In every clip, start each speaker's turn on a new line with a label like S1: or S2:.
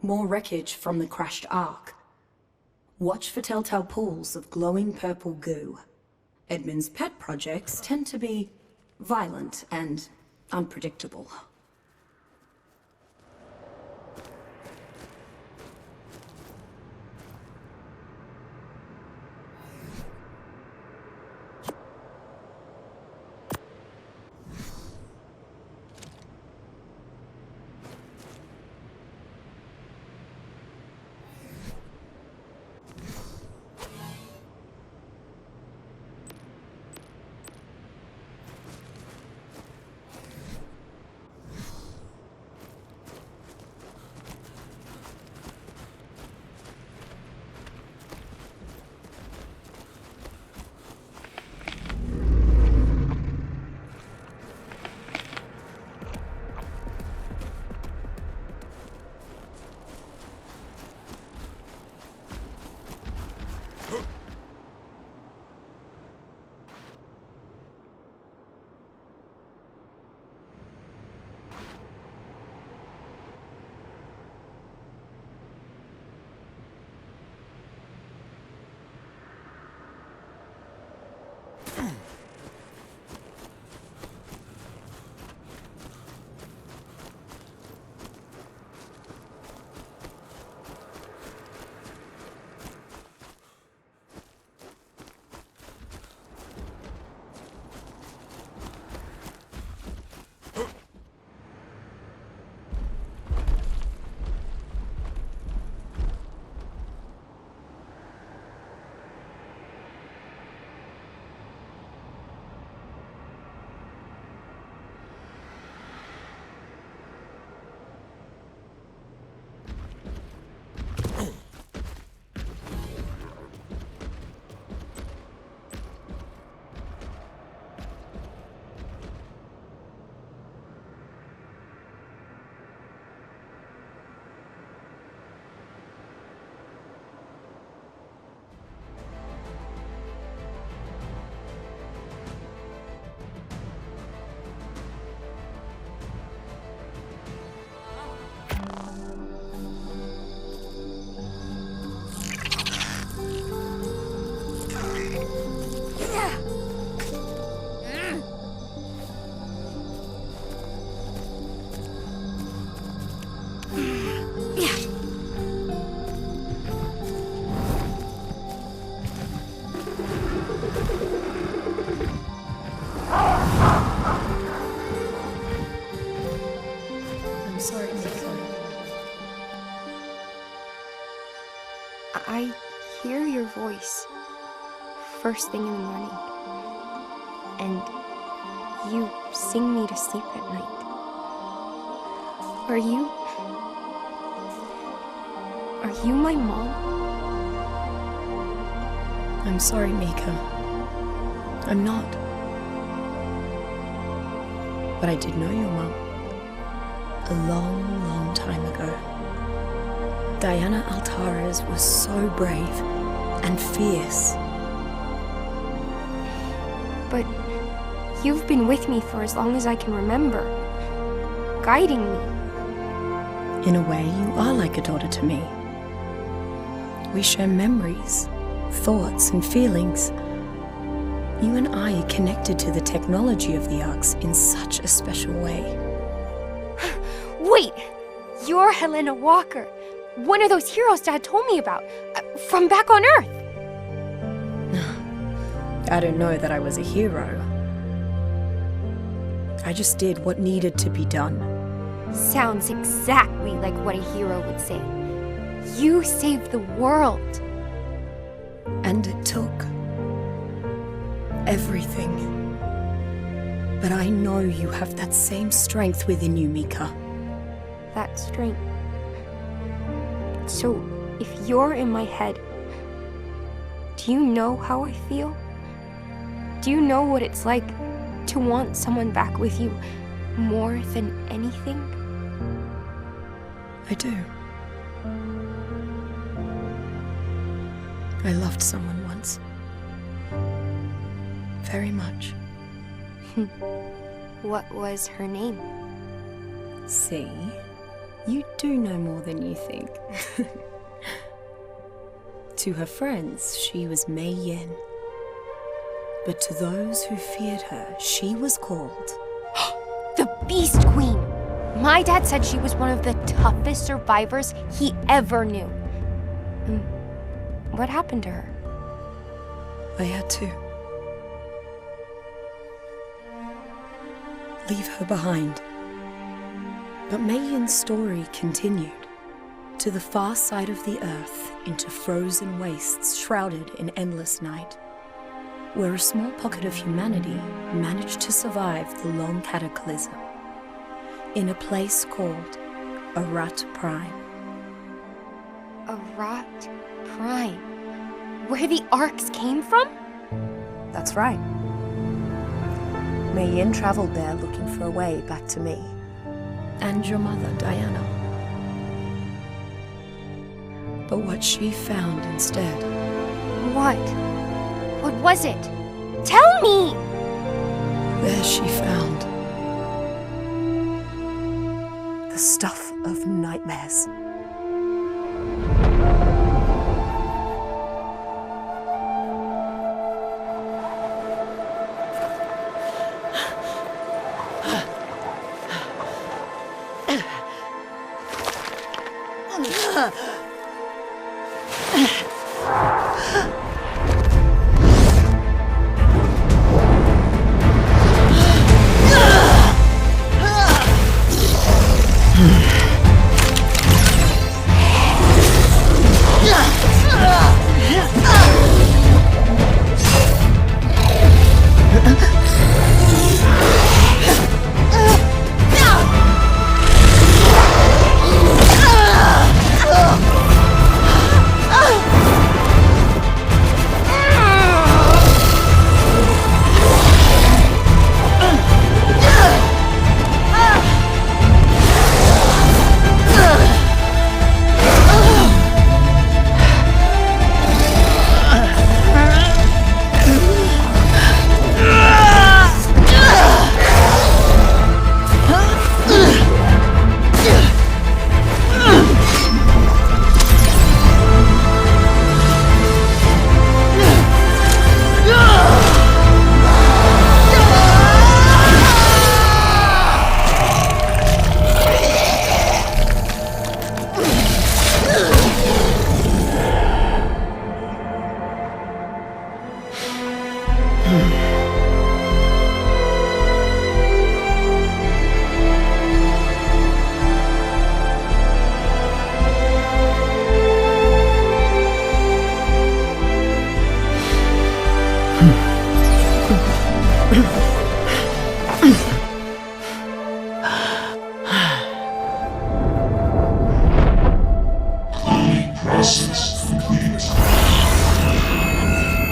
S1: more wreckage from the crashed Ark. Watch for telltale pools of glowing purple goo. Edmund's pet projects tend to be violent and unpredictable.
S2: I hear your voice first thing in the morning, and you sing me to sleep at night. Are you my mom?
S1: I'm sorry, Mika. I'm not. But I did know your mom. A long, long time ago. Diana Altares was so brave and fierce.
S2: But you've been with me for as long as I can remember, guiding me.
S1: In a way, you are like a daughter to me. We share memories, thoughts, and feelings. You and I are connected to the technology of the Arks in such a special way.
S2: Wait! You're Helena Walker, one of those heroes Dad told me about, from back on Earth.
S1: I don't know that I was a hero. I just did what needed to be done.
S2: Sounds exactly like what a hero would say. You saved the world.
S1: And it took everything. But I know you have that same strength within you, Mika.
S2: That strength. So, if you're in my head, do you know how I feel? Do you know what it's like to want someone back with you more than anything?
S1: I do. I loved someone once. Very much.
S2: What was her name?
S1: See? You do know more than you think. To her friends, she was Mei Yin. But to those who feared her, she was called...
S2: The Beast Queen! My dad said she was one of the toughest survivors he ever knew. What happened to her?
S1: I had to leave her behind. But Mei Yin's story continued to the far side of the earth, into frozen wastes shrouded in endless night, where a small pocket of humanity managed to survive the long cataclysm, in a place called ARK Prime.
S2: ARK Prime? Where the Arks came from?
S1: That's right. Mei Yin traveled there looking for a way back to me and your mother, Diana. But what she found instead...
S2: What? What was it? Tell me!
S1: There she found the stuff of nightmares.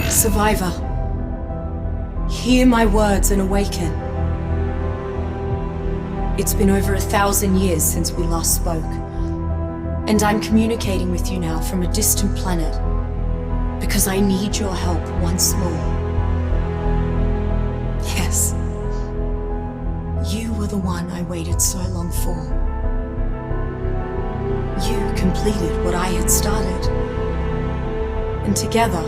S1: Survivor, hear my words and awaken. It's been over 1,000 years since we last spoke, and I'm communicating with you now from a distant planet because I need your help once more. Yes, you were the one I waited so long for. You completed what I had started, and together,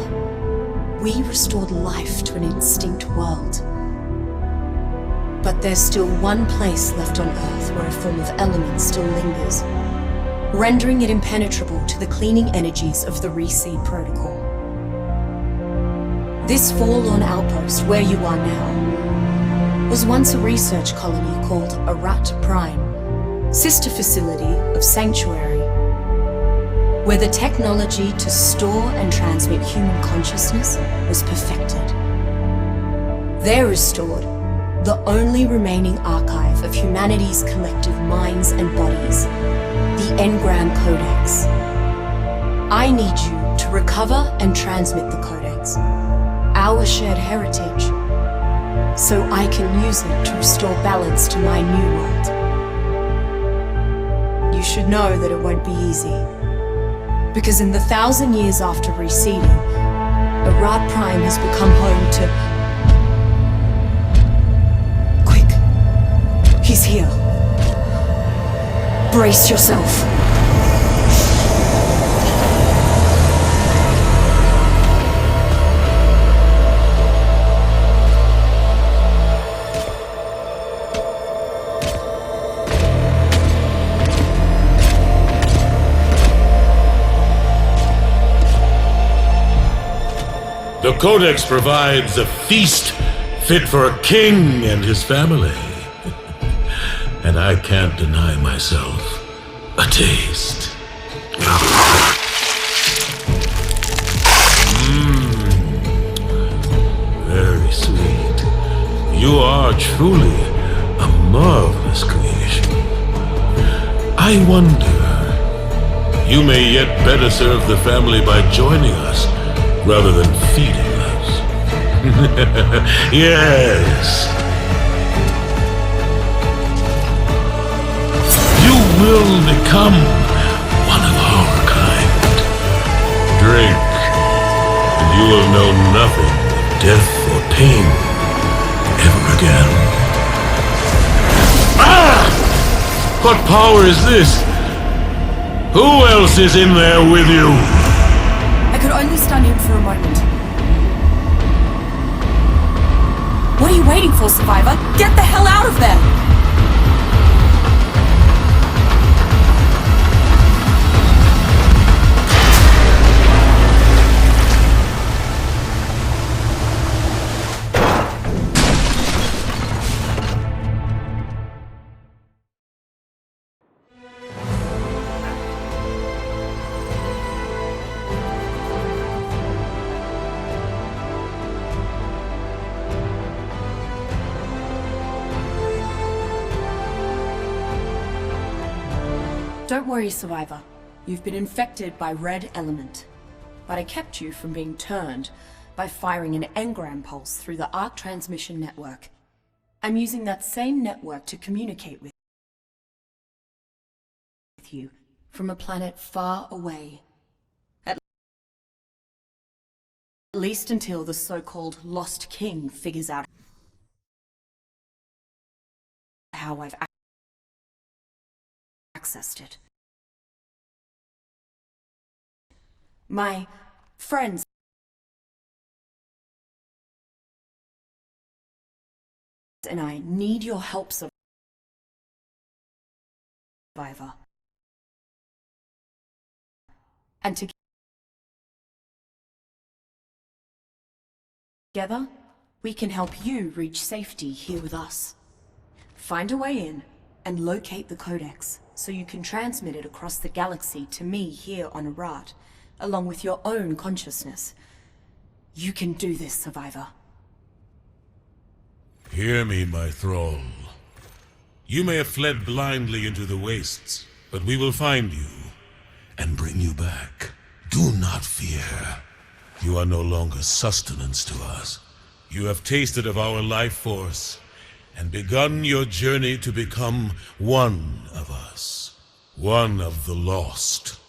S1: we restored life to an extinct world. But there's still one place left on Earth where a form of element still lingers, rendering it impenetrable to the cleaning energies of the Reseed Protocol. This forlorn outpost, where you are now, was once a research colony called ARK Prime, sister facility of Sanctuary, where the technology to store and transmit human consciousness was perfected. There is stored the only remaining archive of humanity's collective minds and bodies, the Engram Codex. I need you to recover and transmit the Codex, our shared heritage, so I can use it to restore balance to my new world. You should know that it won't be easy, because in the 1,000 years after reseeding, ARK Prime has become home to... Quick! He's here! Brace yourself.
S3: The Codex provides a feast fit for a king and his family. And I can't deny myself a taste. Very sweet. You are truly a marvelous creation. I wonder, you may yet better serve the family by joining us rather than feeding us. Yes. You will become one of our kind. Drink, and you will know nothing of death or pain ever again. Ah! What power is this? Who else is in there with you?
S1: I could only stun him for a moment. What are you waiting for, Survivor? Get the hell out of there! Don't worry, Survivor. You've been infected by Red Element. But I kept you from being turned by firing an engram pulse through the ARK transmission network. I'm using that same network to communicate with you from a planet far away. At least until the so-called Lost King figures out how I've accessed it. My friends and I need your help, Survivor. And together, we can help you reach safety here with us. Find a way in and locate the Codex so you can transmit it across the galaxy to me here on Arat, along with your own consciousness. You can do this, Survivor.
S3: Hear me, my thrall. You may have fled blindly into the wastes, but we will find you and bring you back. Do not fear. You are no longer sustenance to us. You have tasted of our life force and begun your journey to become one of us, one of the lost.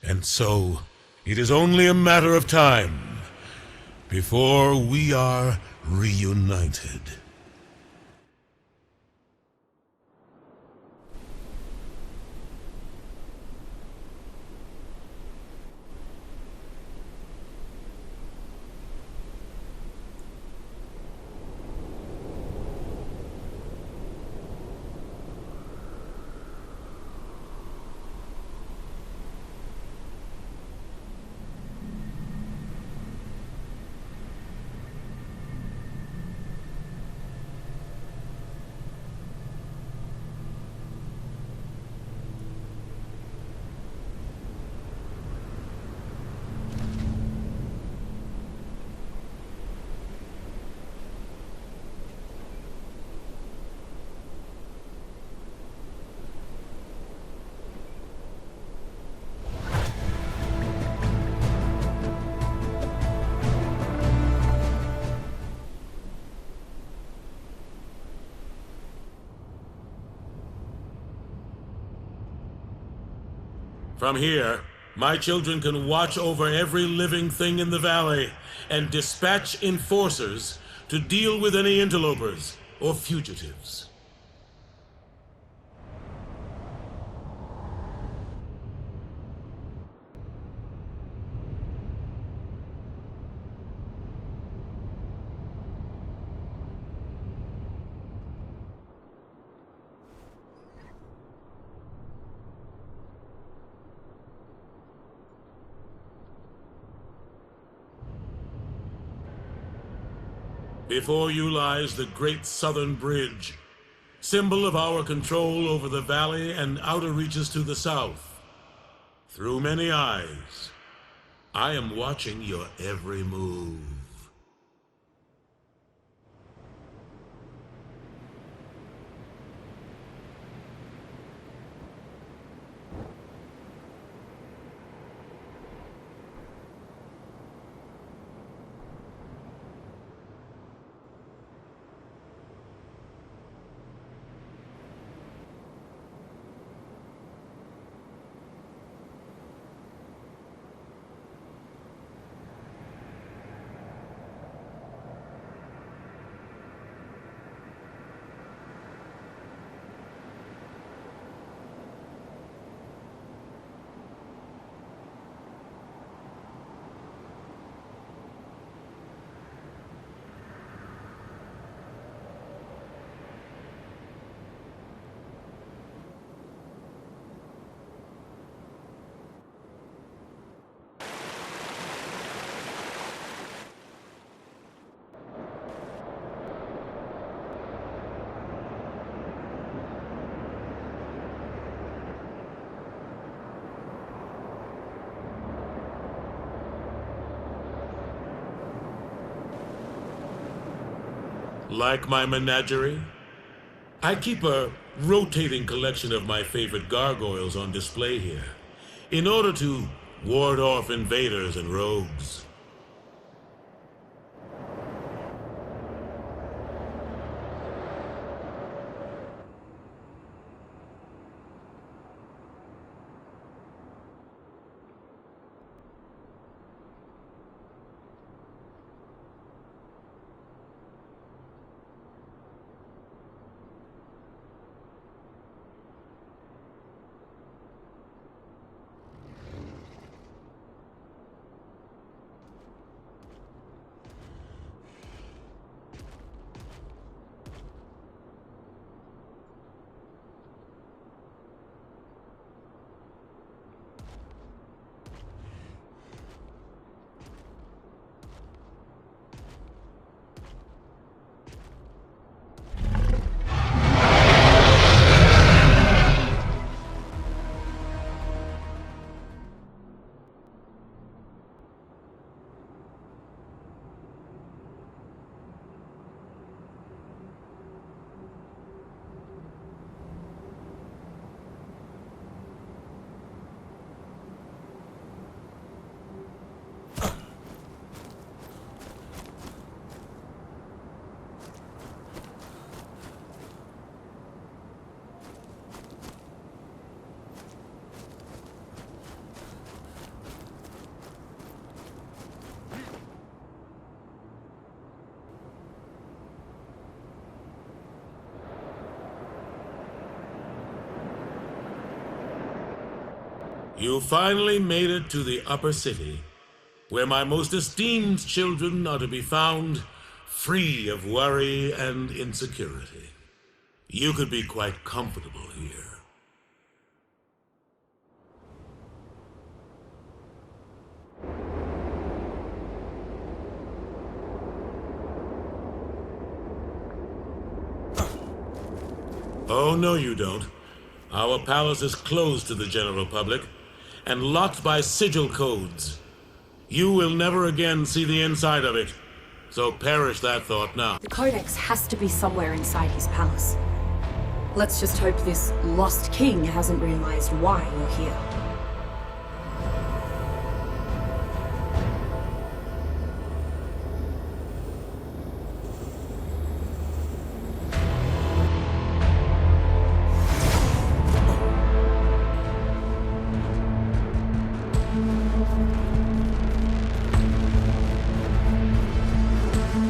S3: And so, it is only a matter of time before we are reunited. From here, my children can watch over every living thing in the valley and dispatch enforcers to deal with any interlopers or fugitives. Before you lies the Great Southern Bridge, symbol of our control over the valley and outer reaches to the south. Through many eyes, I am watching your every move. Like my menagerie? I keep a rotating collection of my favorite gargoyles on display here, in order to ward off invaders and rogues. You finally made it to the upper city, where my most esteemed children are to be found, free of worry and insecurity. You could be quite comfortable here. Oh, no you don't. Our palace is closed to the general public, and locked by sigil codes. You will never again see the inside of it, so perish that thought now.
S1: The Codex has to be somewhere inside his palace. Let's just hope this lost king hasn't realized why you're here.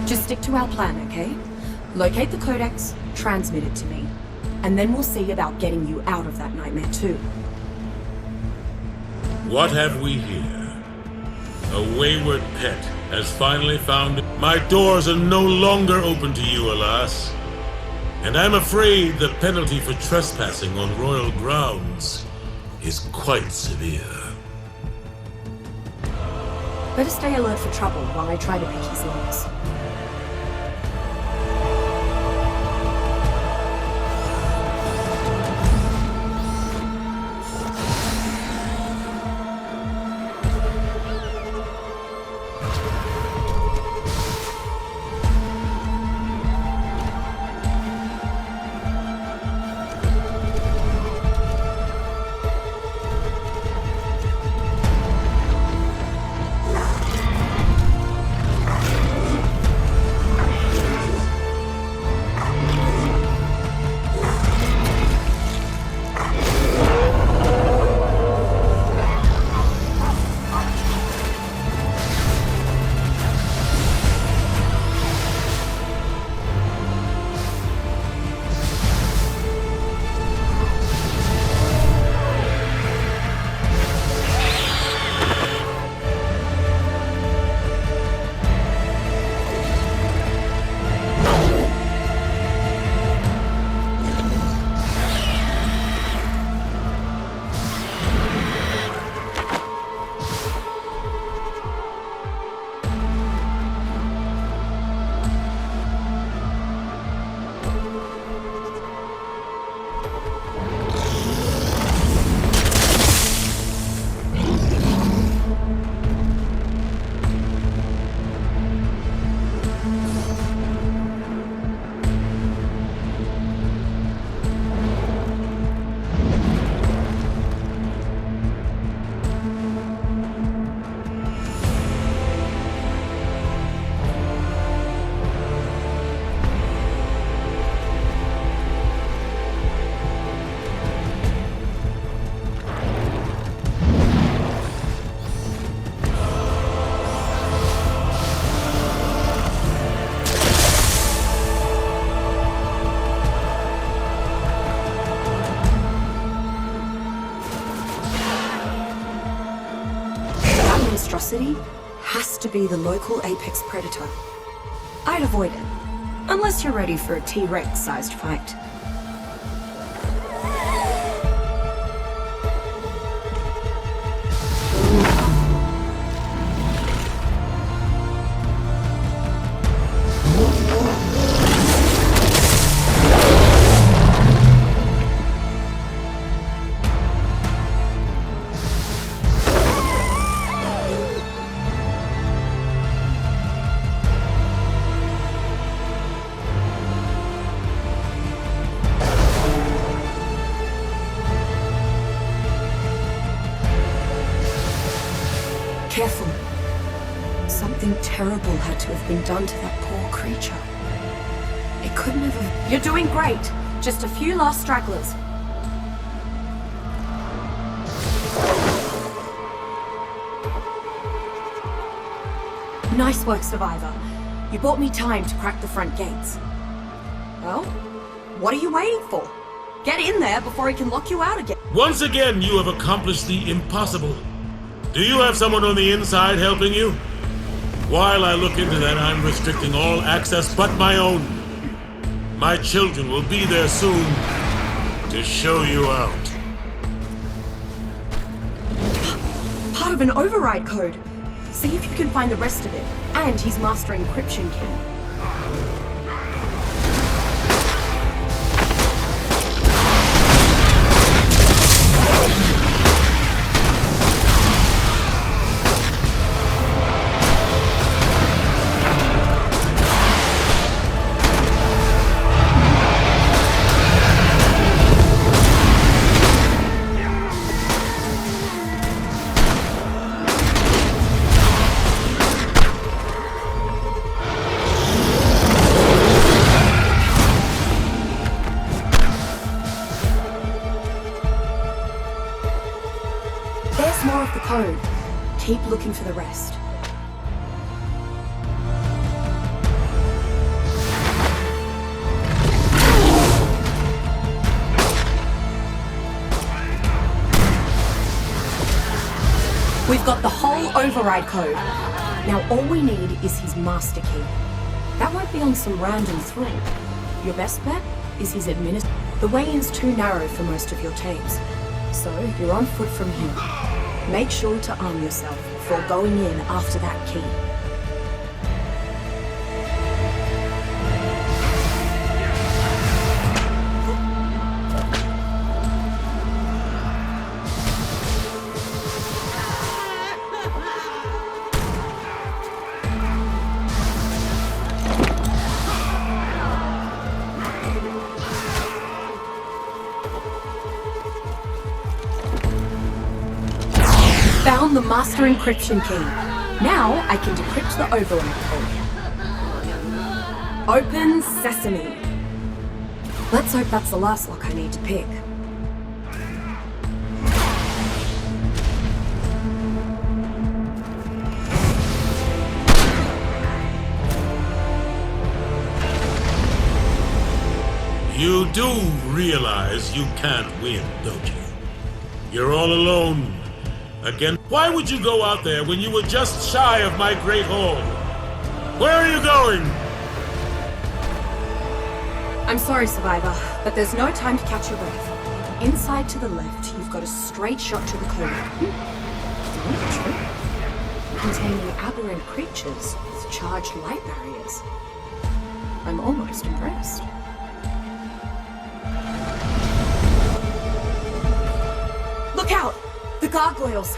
S1: Just stick to our plan, okay? Locate the Codex, transmit it to me, and then we'll see about getting you out of that nightmare too.
S3: What have we here? A wayward pet has finally found... My doors are no longer open to you, alas. And I'm afraid the penalty for trespassing on royal grounds is quite severe.
S1: Better stay alert for trouble while I try to pick his locks. monstrosity has to be the local apex predator. I'd avoid it, unless you're ready for a T-Rex-sized fight. Careful. Something terrible had to have been done to that poor creature. It couldn't have... You're doing great. Just a few last stragglers. Nice work, Survivor. You bought me time to crack the front gates. Well, what are you waiting for? Get in there before he can lock you out again.
S3: Once again, you have accomplished the impossible. Do you have someone on the inside helping you? While I look into that, I'm restricting all access but my own. My children will be there soon to show you out.
S1: Part of an override code. See if you can find the rest of it. And his master encryption key. There's more of the code. Keep looking for the rest. We've got the whole override code. Now all we need is his master key. That won't be on some random through. Your best bet is his administrator. The way-in's too narrow for most of your tapes, so you're on foot from here. Make sure to arm yourself before going in after that key. Found the master encryption key. Now I can decrypt the override code. Open sesame. Let's hope that's the last lock I need to pick.
S3: You do realize you can't win, don't you? You're all alone. Again, why would you go out there when you were just shy of my great hall? Where are you going?
S1: I'm sorry, Survivor, but there's no time to catch your breath. Inside to the left, you've got a straight shot to the code. Containing aberrant creatures with charged light barriers. I'm almost impressed. Look out! The gargoyles!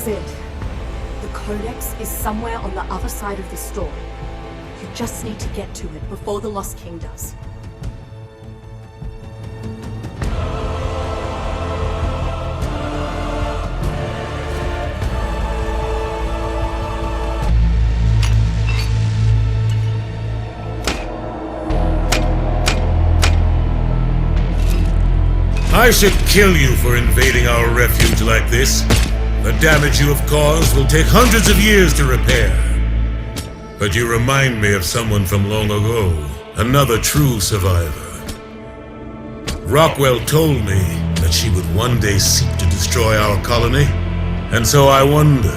S1: it. The Codex is somewhere on the other side of the storm. You just need to get to it before the Lost King does.
S3: I should kill you for invading our refuge like this. The damage you have caused will take hundreds of years to repair. But you remind me of someone from long ago, another true survivor. Rockwell told me that she would one day seek to destroy our colony, and so I wonder,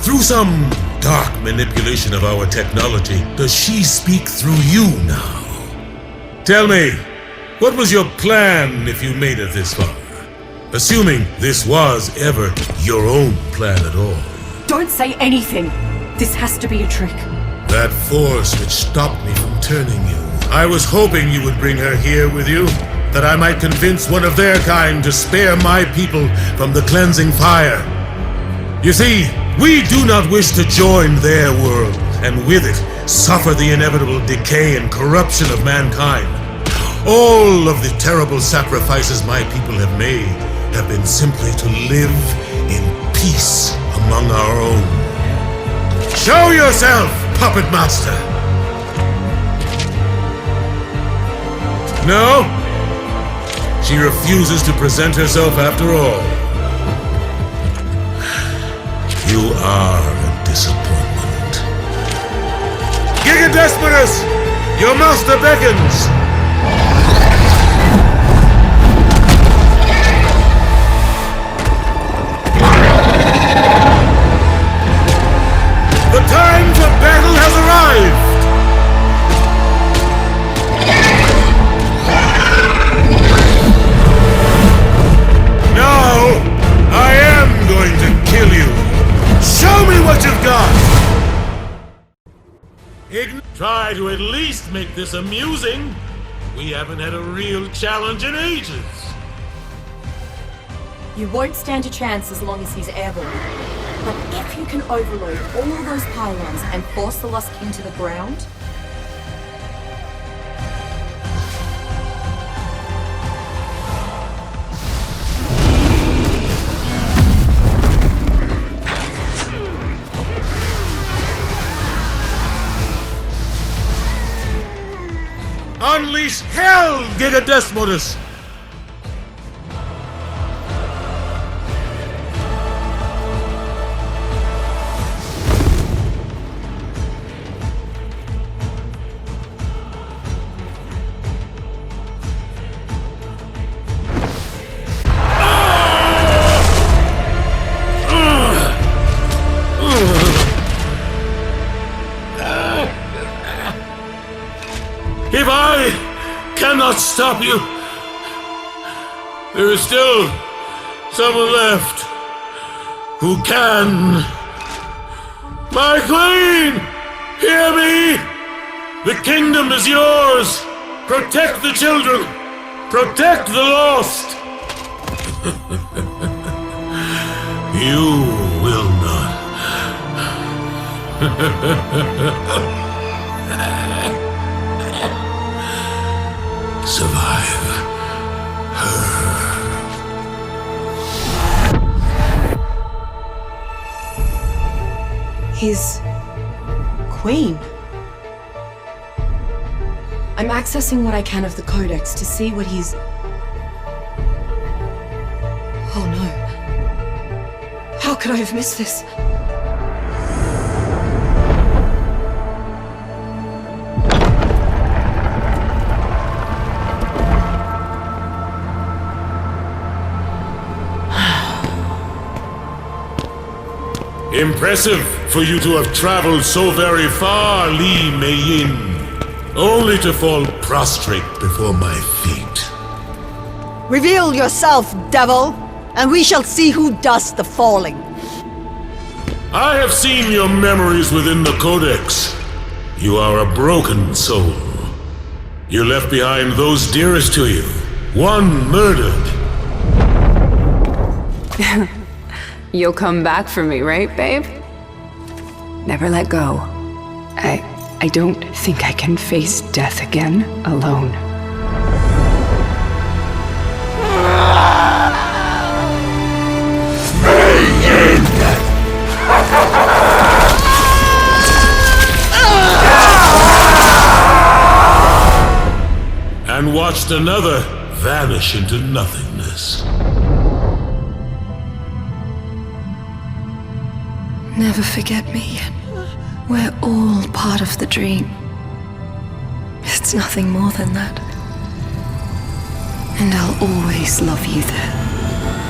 S3: through some dark manipulation of our technology, does she speak through you now? Tell me, what was your plan if you made it this far? Assuming this was ever your own plan at all.
S1: Don't say anything! This has to be a trick.
S3: That force which stopped me from turning you. I was hoping you would bring her here with you, that I might convince one of their kind to spare my people from the cleansing fire. You see, we do not wish to join their world, and with it, suffer the inevitable decay and corruption of mankind. All of the terrible sacrifices my people have made have been simply to live in peace among our own. Show yourself, Puppet Master! No? She refuses to present herself after all. You are a disappointment. Gigadesperus! Your master beckons! The time for battle has arrived! Now, I am going to kill you! Show me what you've got! Try to at least make this amusing. We haven't had a real challenge in ages.
S1: You won't stand a chance as long as he's airborne. But if you can overload all of those pylons and force the Lost King to the ground...
S3: Unleash hell, Gigadesmodus! If I cannot stop you, there is still someone left who can. My queen, hear me! The kingdom is yours! Protect the children! Protect the lost! You will not. Survive her.
S1: His queen. I'm accessing what I can of the Codex to see what he's... Oh no. How could I have missed this?
S3: Impressive for you to have traveled so very far, Li Meiyin, only to fall prostrate before my feet.
S4: Reveal yourself, devil, and we shall see who does the falling.
S3: I have seen your memories within the Codex. You are a broken soul. You left behind those dearest to you, one murdered.
S5: You'll come back for me, right, babe? Never let go. I don't think I can face death again alone.
S3: And watched another vanish into nothingness.
S1: Never forget me. We're all part of the dream. It's nothing more than that. And I'll always love you there.